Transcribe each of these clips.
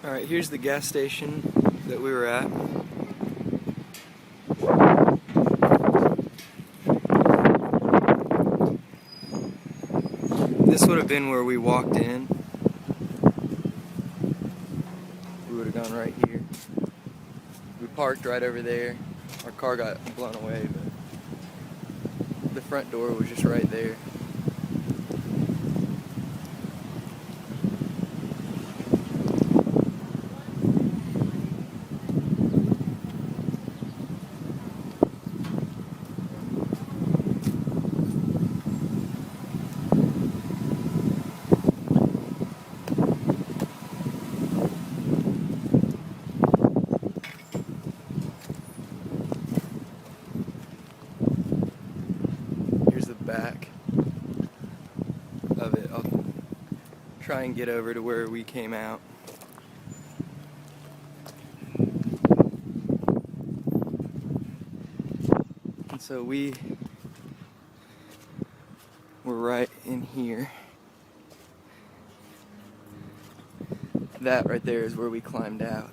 Alright, here's the gas station that we were at. This would have been where we walked in. We would have gone right here. We parked right over there. Our car got blown away, but the front door was just right there. Back of it. I'll try and get over to where we came out. And so we were right in here. That right there is where we climbed out.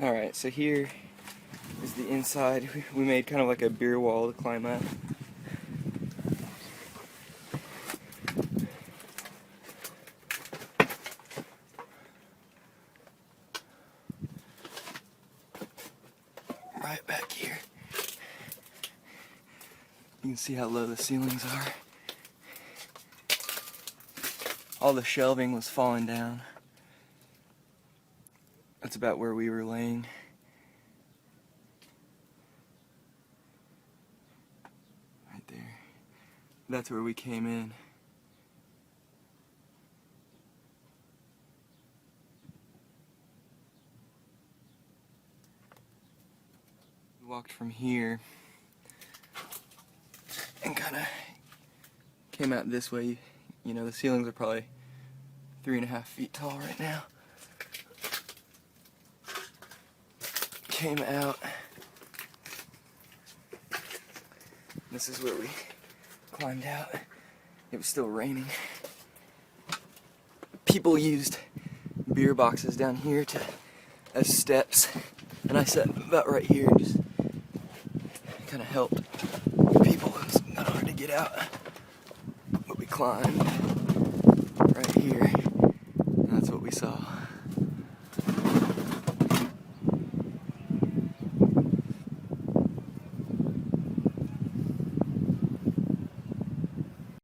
Alright, so here is the inside. We made kind of like a beer wall to climb up. Right back here. You can see how low the ceilings are. All the shelving was falling down. That's about where we were laying. Right there. That's where we came in. We walked from here and kind of came out this way. You know, the ceilings are probably 3.5 feet tall right now. Came out. This is where we climbed out. It was still raining. People used beer boxes down here as steps, and I sat about right here and just kind of helped people. It was not hard to get out, but we climbed right here.